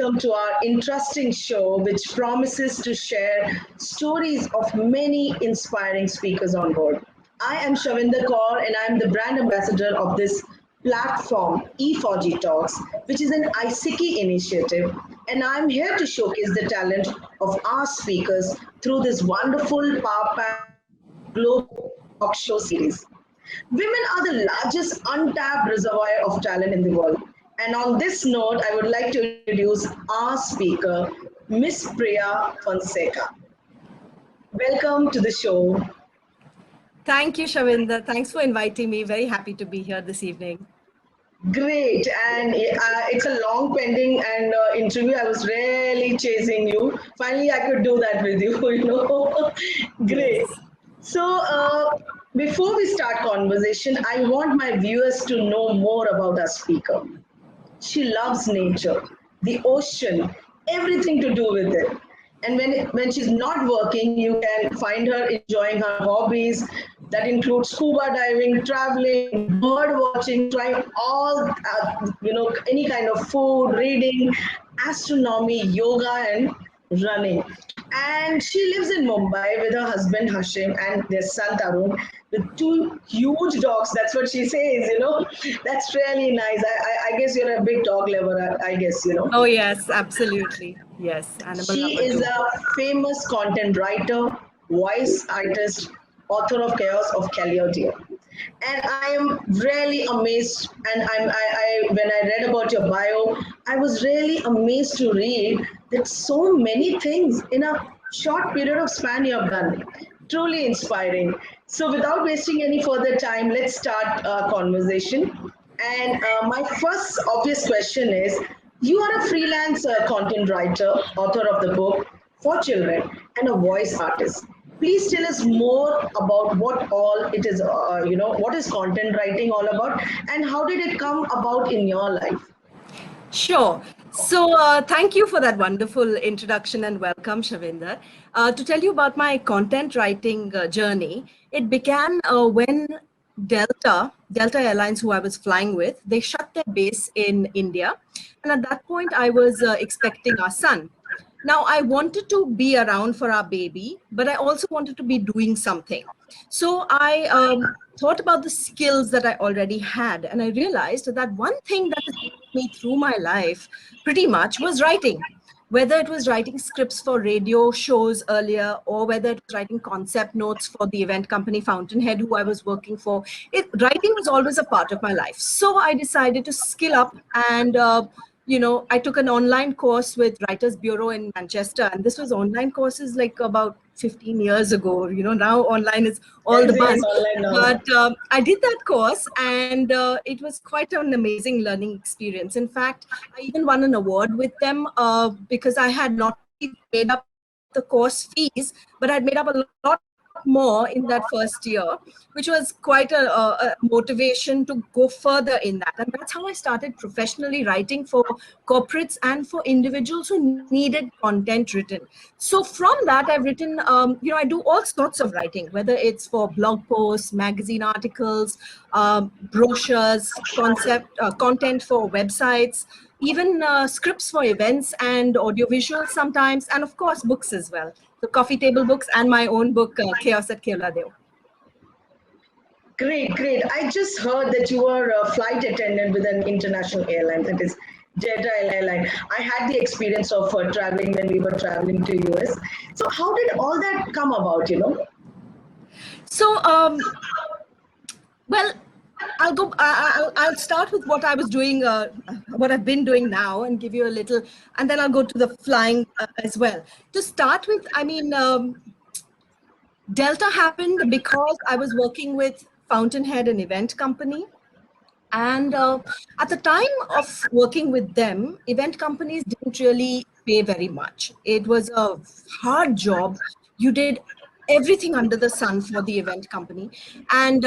welcome to our interesting show, which promises to share stories of many inspiring speakers on board. I am Shavinder Kaur, and I am the brand ambassador of this platform, Efauji Talks, which is an IESECCI initiative, and I am here to showcase the talent of our speakers through this wonderful power-packed global talk show series. Women are the largest untapped reservoir of talent in the world. And on this note, I would like to introduce our speaker, Miss Priya Fonseca. Welcome to the show. Thank you, Shavinder. Thanks for inviting me. Very happy to be here this evening. Great. And it's a long pending and interview. I was really chasing you. Finally, I could do that with you, Great. Yes. So before we start conversation, I want my viewers to know more about our speaker. She loves nature, the ocean, everything to do with it. And when she's not working, you can find her enjoying her hobbies that include scuba diving, traveling, bird watching, trying all, any kind of food, reading, astronomy, yoga, and running. And she lives in Mumbai with her husband Hashim and their son Tarun with two huge dogs. That's what she says, That's really nice. I guess you're a big dog lover, I guess, Oh, yes, absolutely. Yes. She is a famous content writer, voice artist, author of Chaos of Keola. And I am really amazed. And when I read about your bio, I was really amazed to read that so many things in a short period of span you have done. Truly inspiring. So without wasting any further time, let's start our conversation. And my first obvious question is, you are a freelance content writer, author of the book for children, and a voice artist. Please tell us more about what all it is, what is content writing all about, and how did it come about in your life? Sure. So thank you for that wonderful introduction and welcome, Shavinder. To tell you about my content writing journey, it began when Delta Airlines, who I was flying with, they shut their base in India. And at that point, I was expecting our son. Now, I wanted to be around for our baby, but I also wanted to be doing something. So I thought about the skills that I already had. And I realized that one thing that has helped me through my life pretty much was writing. Whether it was writing scripts for radio shows earlier, or whether it was writing concept notes for the event company Fountainhead, who I was working for, writing was always a part of my life. So I decided to skill up and I took an online course with Writers Bureau in Manchester, and this was online courses like about 15 years ago. Now online is all the buzz. But I did that course, and it was quite an amazing learning experience. In fact, I even won an award with them because I had not made up the course fees, but I'd made up a lot more in that first year, which was quite a motivation to go further in that. And that's how I started professionally writing for corporates and for individuals who needed content written. So from that, I've written, I do all sorts of writing, whether it's for blog posts, magazine articles, brochures, content for websites, even scripts for events and audiovisuals sometimes, and of course, books as well. The coffee table books and my own book, Chaos at Keola. Great. I just heard that you were a flight attendant with an international airline, that is Delta Airline. I had the experience of traveling when we were traveling to US. So how did all that come about, So, well, I'll start with what I was doing, what I've been doing now, and give you a little, and then I'll go to the flying as well. To start with, Delta happened because I was working with Fountainhead, an event company. And at the time of working with them, event companies didn't really pay very much. It was a hard job. You did everything under the sun for the event company. And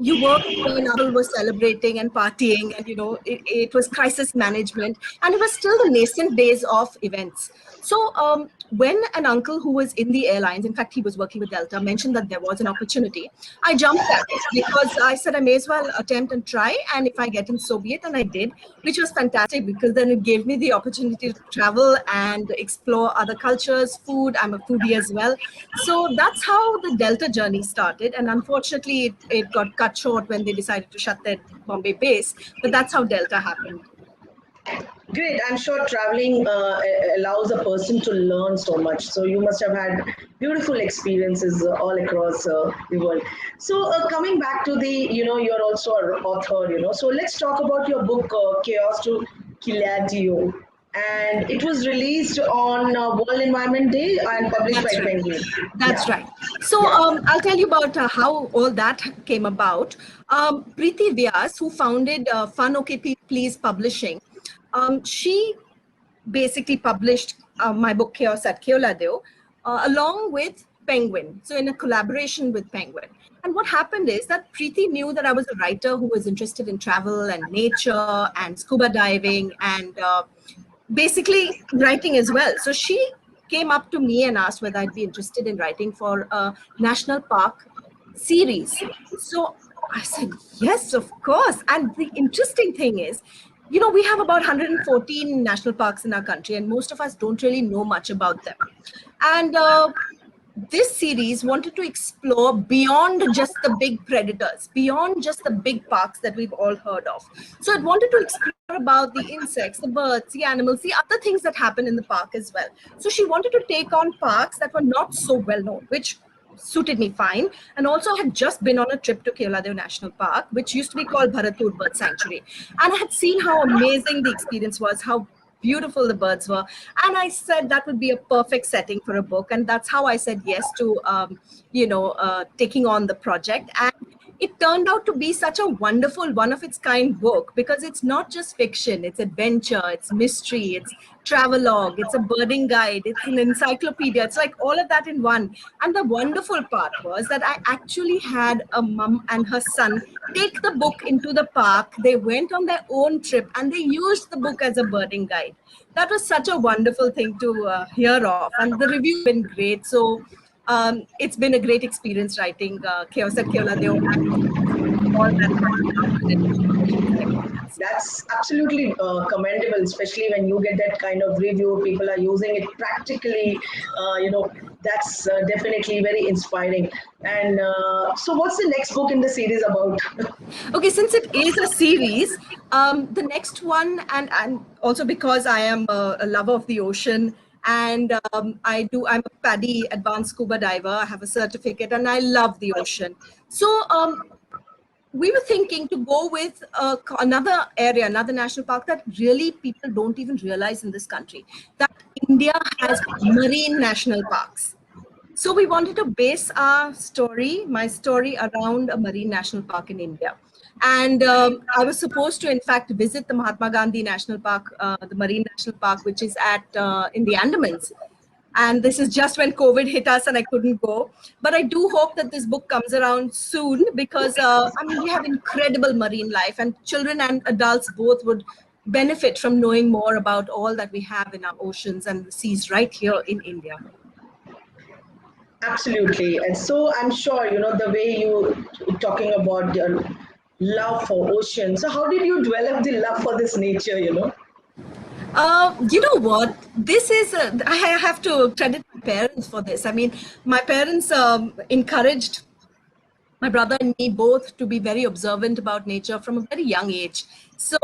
you worked when people were celebrating and partying, and it was crisis management, and it was still the nascent days of events. So when an uncle who was in the airlines, in fact, he was working with Delta, mentioned that there was an opportunity, I jumped at it because I said I may as well attempt and try. And if I get in, so be it. And I did, which was fantastic because then it gave me the opportunity to travel and explore other cultures, food. I'm a foodie as well. So that's how the Delta journey started. And unfortunately, it got cut short when they decided to shut their Bombay base. But that's how Delta happened. Great. I'm sure traveling allows a person to learn so much. So you must have had beautiful experiences all across the world. So coming back to the, you're also an author, So let's talk about your book, Chaos to Killadio. And it was released on World Environment Day and published by That's right. Penguin. That's Yeah. right. So Yeah. I'll tell you about how all that came about. Preeti Vyas, who founded Fun OK Please Publishing, she basically published my book Chaos at Keola along with Penguin. So in a collaboration with Penguin. And what happened is that Preeti knew that I was a writer who was interested in travel and nature and scuba diving and basically writing as well. So she came up to me and asked whether I'd be interested in writing for a national park series. So I said, yes, of course. And the interesting thing is, we have about 114 national parks in our country, and most of us don't really know much about them. And this series wanted to explore beyond just the big predators, beyond just the big parks that we've all heard of. So it wanted to explore about the insects, the birds, the animals, the other things that happen in the park as well. So she wanted to take on parks that were not so well known, which suited me fine. And also had just been on a trip to Keola National Park, which used to be called Bharatpur Bird Sanctuary. And I had seen how amazing the experience was, how beautiful the birds were. And I said that would be a perfect setting for a book. And that's how I said yes to, taking on the project. And it turned out to be such a wonderful, one of its kind book because it's not just fiction, it's adventure, it's mystery, it's travelogue, it's a birding guide, it's an encyclopedia, it's like all of that in one. And the wonderful part was that I actually had a mom and her son take the book into the park. They went on their own trip and they used the book as a birding guide. That was such a wonderful thing to hear of, and the review has been great. So it's been a great experience writing Chaos at Keola and all that comes with it. That's absolutely commendable, especially when you get that kind of review. People are using it practically. That's definitely very inspiring. And so, what's the next book in the series about? Okay, since it is a series, the next one, and also because I am a lover of the ocean, and I'm a PADI advanced scuba diver. I have a certificate, and I love the ocean. So we were thinking to go with another area, another national park that really people don't even realize in this country, that India has marine national parks. So we wanted to base my story around a marine national park in India. And I was supposed to, in fact, visit the Mahatma Gandhi National Park, the Marine National Park, which is in the Andamans. And this is just when COVID hit us and I couldn't go. But I do hope that this book comes around soon because, we have incredible marine life and children and adults both would benefit from knowing more about all that we have in our oceans and the seas right here in India. Absolutely. And so I'm sure, the way you talking about your love for ocean. So how did you develop the love for this nature, You know what? This is, I have to credit my parents for this. I mean, my parents encouraged my brother and me both to be very observant about nature from a very young age. So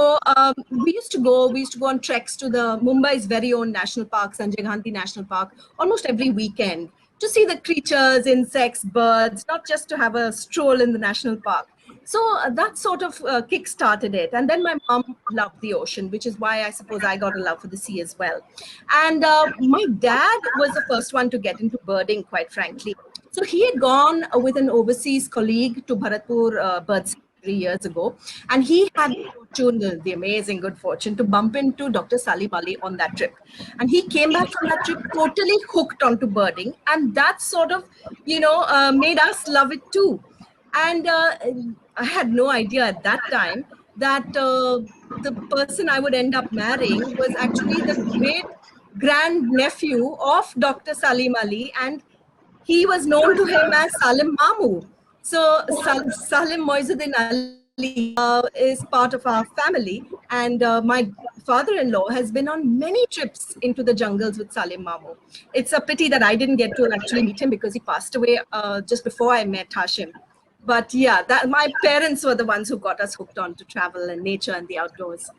we used to go on treks to the Mumbai's very own national park, Sanjay Gandhi National Park, almost every weekend to see the creatures, insects, birds, not just to have a stroll in the national park. So that sort of kick-started it. And then my mom loved the ocean, which is why I suppose I got a love for the sea as well. And my dad was the first one to get into birding, quite frankly. So he had gone with an overseas colleague to Bharatpur Bird Sanctuary years ago. And he had the amazing good fortune to bump into Dr. Salim Ali on that trip. And he came back from that trip totally hooked onto birding. And that sort of, made us love it too. And I had no idea at that time that the person I would end up marrying was actually the great grand nephew of Dr. Salim Ali, and he was known to him as Salim Mamu. So Salim Moizuddin Ali is part of our family, and my father-in-law has been on many trips into the jungles with Salim Mamu. It's a pity that I didn't get to actually meet him because he passed away just before I met Hashim. But yeah, that my parents were the ones who got us hooked on to travel and nature and the outdoors.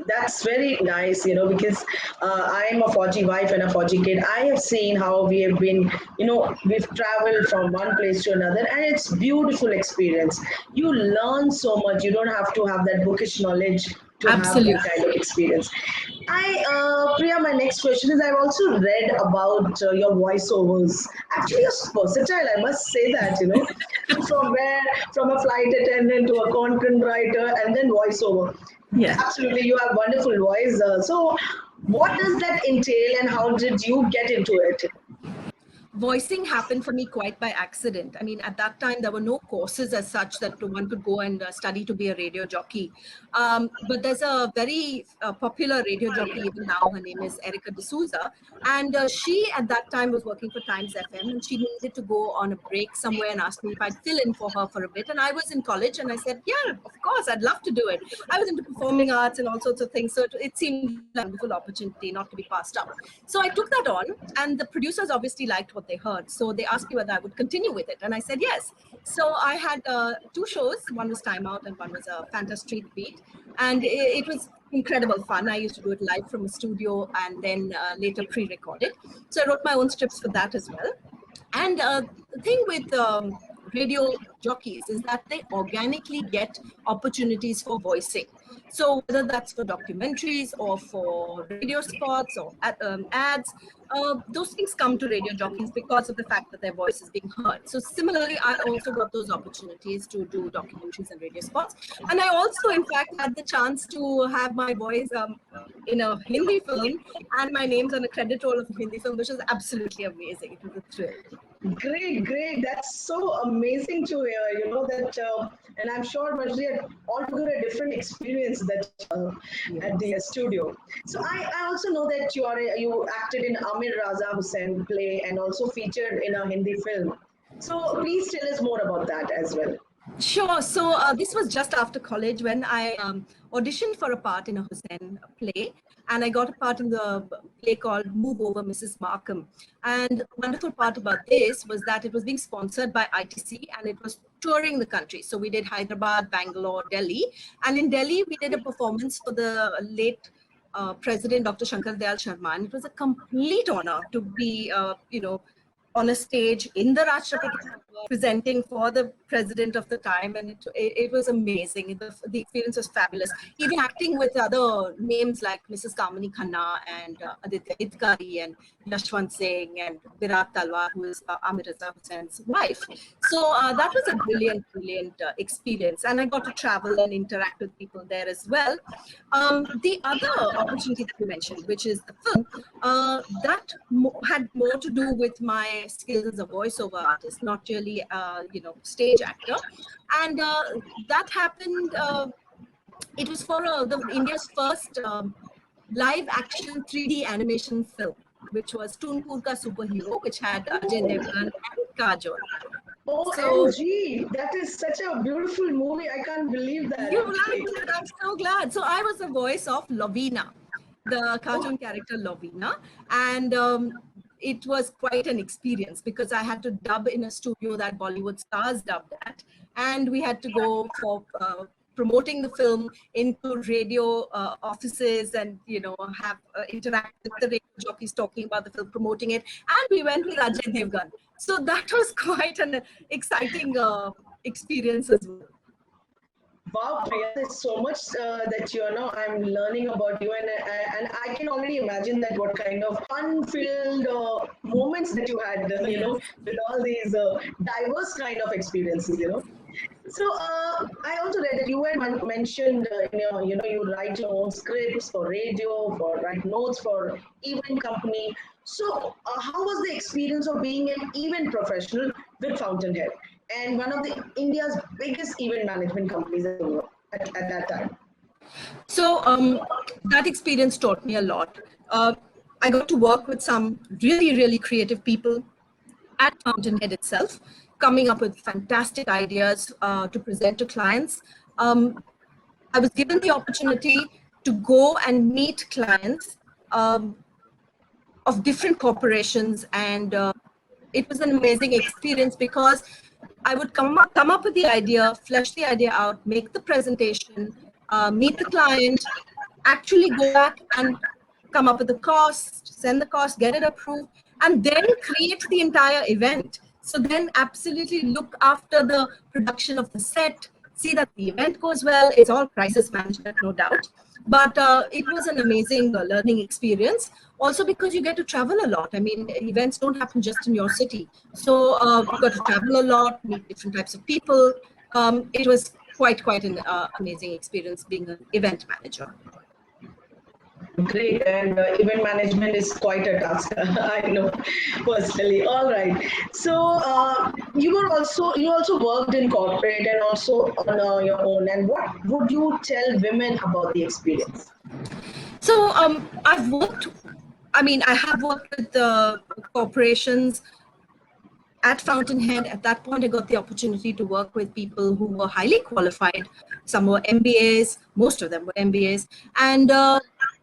That's very nice, because I am a Fauji wife and a Fauji kid. I have seen how we have been, we've traveled from one place to another, and it's beautiful experience. You learn so much. You don't have to have that bookish knowledge to have Absolutely. that kind of experience. Priya, my next question is: I've also read about your voiceovers. Actually, you're versatile. I must say that. From a flight attendant to a content writer, and then voiceover. Yeah. Absolutely, you have wonderful voice. So, what does that entail, and how did you get into it? Voicing happened for me quite by accident. I mean, at that time, there were no courses as such that one could go and study to be a radio jockey. But there's a very popular radio jockey even now. Her name is Erica D'Souza. And she, at that time, was working for Times FM. And she needed to go on a break somewhere and asked me if I'd fill in for her for a bit. And I was in college and I said, yeah, of course, I'd love to do it. I was into performing arts and all sorts of things. So it seemed like a wonderful opportunity not to be passed up. So I took that on. And the producers obviously liked what they heard. So they asked me whether I would continue with it. And I said yes. So I had two shows. One was Time Out and one was a Fanta Street Beat. And it was incredible fun. I used to do it live from a studio and then later pre-recorded. So I wrote my own scripts for that as well. And the thing with radio jockeys is that they organically get opportunities for voicing. So whether that's for documentaries or for radio spots or ads, those things come to radio jockeys because of the fact that their voice is being heard. So similarly, I also got those opportunities to do documentaries and radio spots. And I also, in fact, had the chance to have my voice in a Hindi film, and my name's on a credit roll of a Hindi film, which is absolutely amazing. It was a thrill. Great, great. That's so amazing to hear, that, and I'm sure must be altogether a different experience that at the studio. So I also know that you acted in Amir Raza Hussain play and also featured in a Hindi film. So please tell us more about that as well. Sure. So this was just after college when I auditioned for a part in a Hussain play, and I got a part in the play called Move Over Mrs. Markham. And the wonderful part about this was that it was being sponsored by ITC and it was touring the country. So we did Hyderabad, Bangalore, Delhi. And in Delhi, we did a performance for the late President Dr. Shankar Dayal Sharma. And it was a complete honor to be, on a stage in the Rashtrapati presenting for the president of the time, and it was amazing. The experience was fabulous. Even acting with other names like Mrs. Kamini Khanna and Aditya Hitkari and Yashwant Singh and Virat Talwar, who is Amir Raza Hussain's wife. So that was a brilliant experience, and I got to travel and interact with people there as well. The other opportunity that you mentioned, which is the film, that had more to do with my skills as a voiceover artist, not really stage actor. And that happened, it was for India's first live action 3D animation film, which was Tunpur Ka Superhero, which had Ajay Devgan and Kajol. OMG, that is such a beautiful movie. I can't believe that. You liked it. I'm so glad. So I was the voice of Lovina, the cartoon character Lovina. And it was quite an experience because I had to dub in a studio that Bollywood stars dubbed at. And we had to go for promoting the film into radio offices and, have interact with the radio jockeys talking about the film, promoting it. And we went with Ajay Devgan. So that was quite an exciting experience as well. Wow, Priya, there's so much that I'm learning about you, and I can already imagine that what kind of fun-filled moments that you had, with all these diverse kind of experiences, So I also read that you had mentioned, you write your own scripts for radio, write notes for event company. So how was the experience of being an event professional with Fountainhead and one of the India's biggest event management companies at that time? So that experience taught me a lot. I got to work with some really, really creative people at Fountainhead itself, coming up with fantastic ideas to present to clients. I was given the opportunity to go and meet clients of different corporations, and it was an amazing experience because I would come up with the idea, flesh the idea out, make the presentation, meet the client, actually go back and come up with the cost, send the cost, get it approved, and then create the entire event. So then absolutely look after the production of the set, see that the event goes well. It's all crisis management, no doubt. But it was an amazing learning experience. Also because you get to travel a lot. I mean, events don't happen just in your city. So you got to travel a lot, meet different types of people. It was quite an amazing experience being an event manager. Great, and event management is quite a task. I know personally. All right. So you also worked in corporate and also on your own. And what would you tell women about the experience? So I have worked with corporations at Fountainhead. At that point, I got the opportunity to work with people who were highly qualified. Some were MBAs, most of them were MBAs. And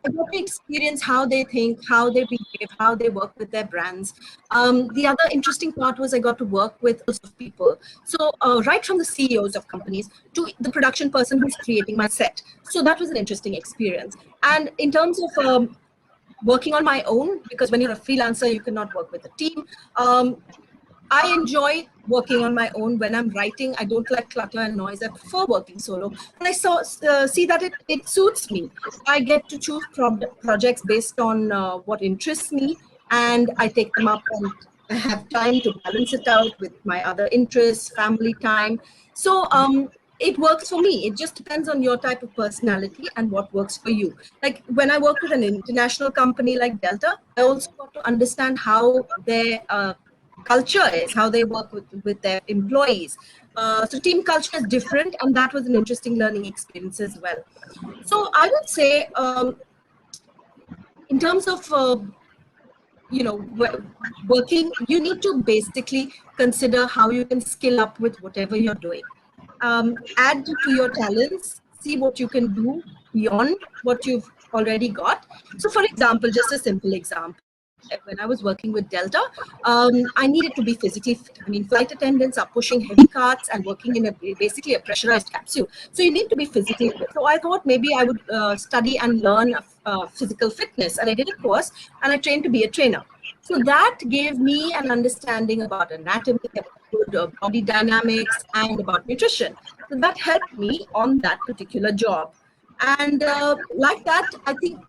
I got to experience how they think, how they behave, how they work with their brands. The other interesting part was I got to work with lots of people. So right from the CEOs of companies to the production person who's creating my set. So that was an interesting experience. And in terms of working on my own, because when you're a freelancer, you cannot work with a team. I enjoy working on my own. When I'm writing, I don't like clutter and noise. I prefer working solo. And I see that it suits me. I get to choose projects based on what interests me, and I take them up, and I have time to balance it out with my other interests, family time. So it works for me. It just depends on your type of personality and what works for you. Like when I work with an international company like Delta, I also got to understand how their culture is, how they work with their employees. So team culture is different, and that was an interesting learning experience as well. So I would say in terms of working, you need to basically consider how you can skill up with whatever you're doing. Add to your talents, see what you can do beyond what you've already got. So for example, just a simple example, when I was working with Delta, I needed to be physically fit. I mean, flight attendants are pushing heavy carts and working in basically a pressurized capsule. So you need to be physically fit. So I thought maybe I would study and learn physical fitness. And I did a course and I trained to be a trainer. So that gave me an understanding about anatomy, about body dynamics, and about nutrition. So that helped me on that particular job. And like that, I think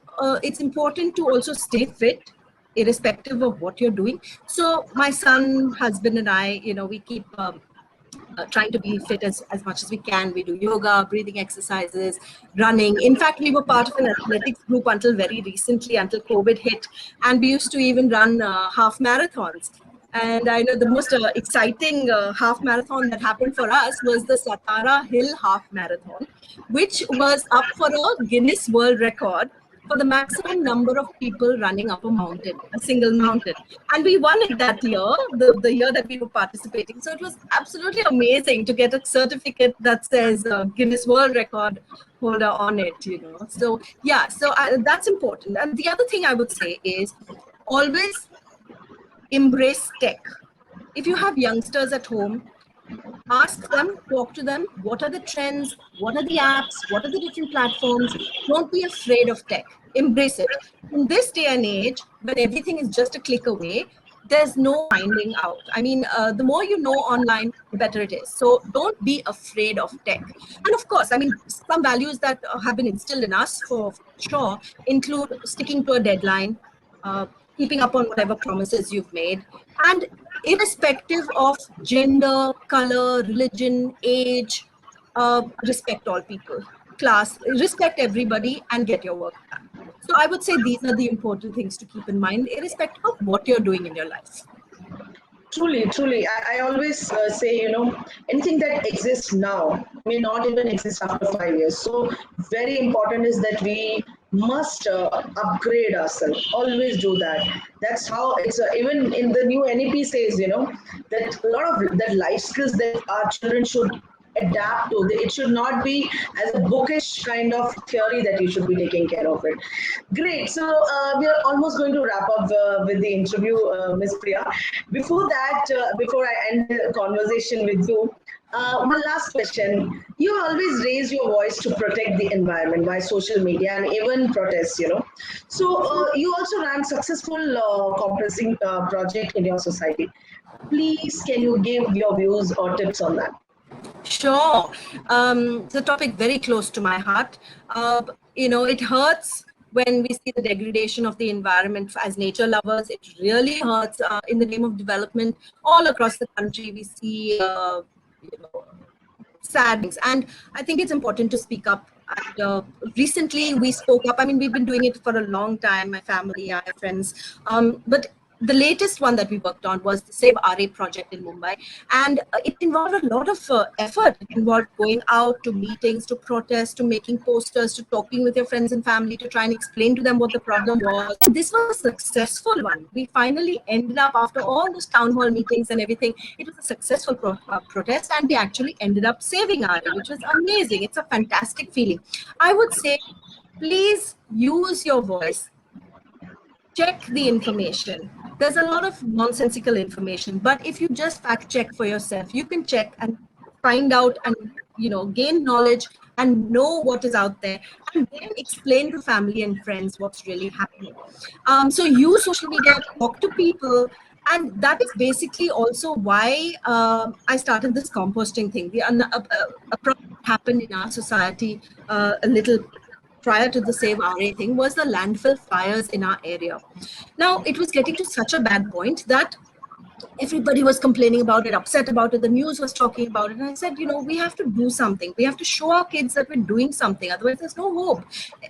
it's important to also stay fit, irrespective of what you're doing. So my son, husband, and I, we keep trying to be fit as much as we can. We do yoga, breathing exercises, running. In fact, we were part of an athletics group until very recently, until COVID hit. And we used to even run half marathons. And I know the most exciting half marathon that happened for us was the Satara Hill Half Marathon, which was up for a Guinness World Record for the maximum number of people running up a mountain, a single mountain. And we won it that year, the year that we were participating. So it was absolutely amazing to get a certificate that says Guinness World Record holder on it, So yeah, that's important. And the other thing I would say is always embrace tech. If you have youngsters at home, ask them, talk to them, what are the trends, what are the apps, what are the different platforms. Don't be afraid of tech, embrace it. In this day and age, when everything is just a click away, there's no finding out. I mean, the more you know online, the better it is. So don't be afraid of tech. And of course, I mean, some values that have been instilled in us for sure include sticking to a deadline, keeping up on whatever promises you've made, and irrespective of gender, color, religion, age, respect all people, class, respect everybody, and get your work done. So I would say these are the important things to keep in mind, irrespective of what you're doing in your life. Truly, truly. I always say, anything that exists now may not even exist after 5 years. So very important is that we must upgrade ourselves. Always do that. That's how it's even in the new NEP says, that a lot of that life skills that our children should adapt to. It should not be as a bookish kind of theory that you should be taking care of it. Great. So we are almost going to wrap up with the interview, Ms. Priya. Before that, before I end the conversation with you, one last question. You always raise your voice to protect the environment by social media and even protests. So you also ran successful composting project in your society. Please, can you give your views or tips on that? Sure. It's a topic very close to my heart. It hurts when we see the degradation of the environment as nature lovers. It really hurts in the name of development all across the country. We see sad things, and I think it's important to speak up. And recently we spoke up. I mean, we've been doing it for a long time, my family, our friends, but the latest one that we worked on was the Save RA project in Mumbai, and it involved a lot of effort. It involved going out to meetings, to protest, to making posters, to talking with your friends and family, to try and explain to them what the problem was. And this was a successful one. We finally ended up, after all those town hall meetings and everything, it was a successful protest, and we actually ended up saving RA, which was amazing. It's a fantastic feeling. I would say, please use your voice. Check the information. There's a lot of nonsensical information, but if you just fact check for yourself, you can check and find out and gain knowledge and know what is out there, and then explain to family and friends what's really happening. So use social media, talk to people, and that is basically also why I started this composting thing. A problem happened in our society a little prior to the Save RA thing was the landfill fires in our area. Now, it was getting to such a bad point that everybody was complaining about it, upset about it. The news was talking about it. And I said, we have to do something. We have to show our kids that we're doing something. Otherwise, there's no hope.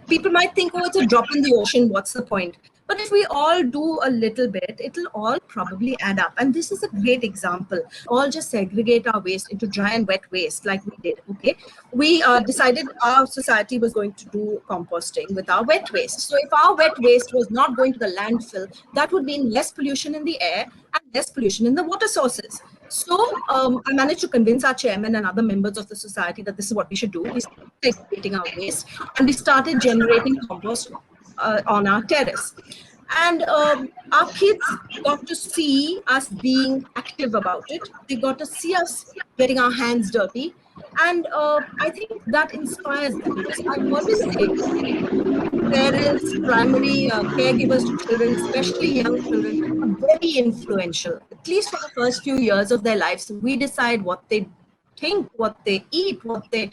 People might think, oh, it's a drop in the ocean. What's the point? But if we all do a little bit, it'll all probably add up. And this is a great example. All just segregate our waste into dry and wet waste like we did. Okay, we decided our society was going to do composting with our wet waste. So if our wet waste was not going to the landfill, that would mean less pollution in the air and less pollution in the water sources. So I managed to convince our chairman and other members of the society that this is what we should do. We started segregating our waste, and we started generating compost on our terrace. And our kids got to see us being active about it. They got to see us getting our hands dirty. And I think that inspires them. Because I always say, parents, primary caregivers to children, especially young children, are very influential. At least for the first few years of their lives, we decide what they think, what they eat, what they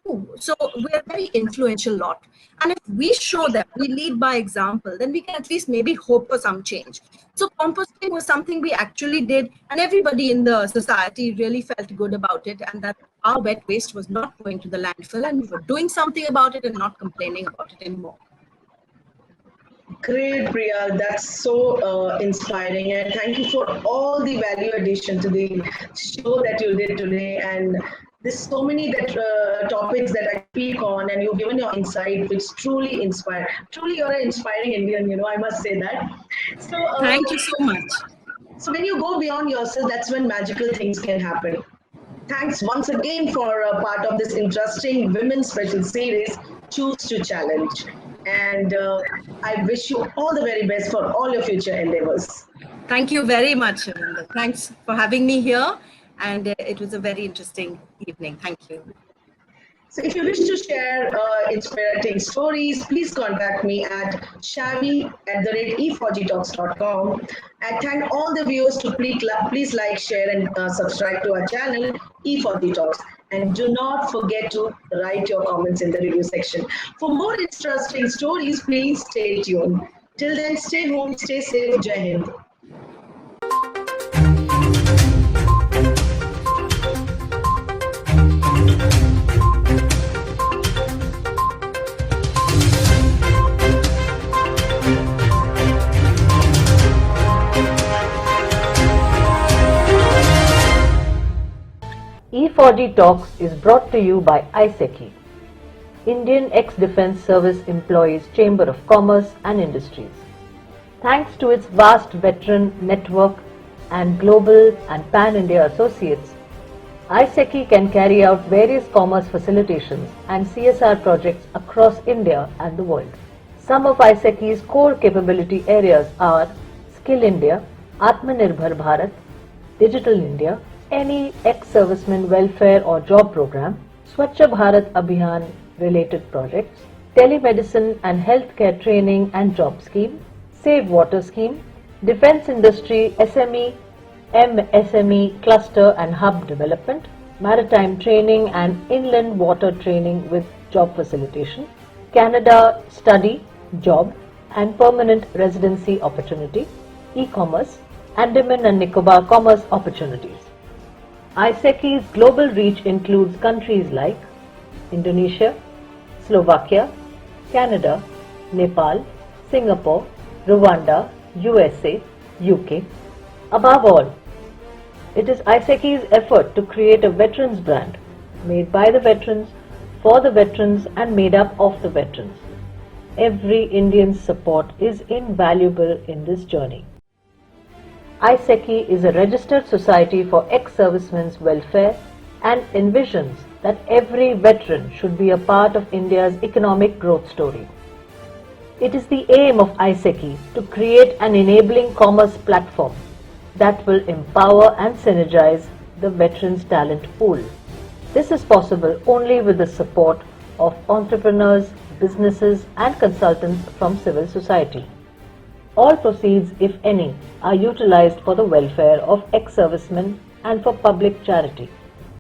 do. So we're a very influential lot. And if we show them, we lead by example, then we can at least maybe hope for some change. So composting was something we actually did, and everybody in the society really felt good about it, and that our wet waste was not going to the landfill, and we were doing something about it and not complaining about it anymore. Great, Priya. That's so inspiring, and thank you for all the value addition to the show that you did today. And there's so many topics that I speak on, and you've given your insight, which truly inspire. Truly, you're an inspiring Indian. I must say that. So thank you so much. So when you go beyond yourself, that's when magical things can happen. Thanks once again for a part of this interesting women's special series, Choose to Challenge. And I wish you all the very best for all your future endeavors. Thank you very much, Amanda. Thanks for having me here. And it was a very interesting evening. Thank you. So if you wish to share inspiring stories, please contact me at shavi@efaujitalks.com. I thank all the viewers to please like, share, and subscribe to our channel, Efauji Talks. And do not forget to write your comments in the review section. For more interesting stories, please stay tuned. Till then, stay home, stay safe. Jai Hind. Efauji Talks is brought to you by IESECCI. Indian Ex-Defence Service Employees Chamber of Commerce and Industries. Thanks to its vast veteran network and global and pan-India associates, IESECCI can carry out various commerce facilitations and CSR projects across India and the world. Some of IESECCI's core capability areas are Skill India, Atmanirbhar Bharat, Digital India, any ex-serviceman welfare or job program, Swachh Bharat Abhiyan related projects, telemedicine and healthcare training and job scheme, Save Water scheme, defense industry SME, MSME cluster and hub development, maritime training and inland water training with job facilitation, Canada study, job and permanent residency opportunity, e-commerce, Andaman and Nicobar commerce opportunities. IESECCI's global reach includes countries like Indonesia, Slovakia, Canada, Nepal, Singapore, Rwanda, USA, UK. Above all, it is IESECCI's effort to create a veterans brand made by the veterans, for the veterans and made up of the veterans. Every Indian's support is invaluable in this journey. IESECCI is a registered society for ex-servicemen's welfare and envisions that every veteran should be a part of India's economic growth story. It is the aim of IESECCI to create an enabling commerce platform that will empower and synergize the veterans' talent pool. This is possible only with the support of entrepreneurs, businesses and consultants from civil society. All proceeds, if any, are utilized for the welfare of ex-servicemen and for public charity.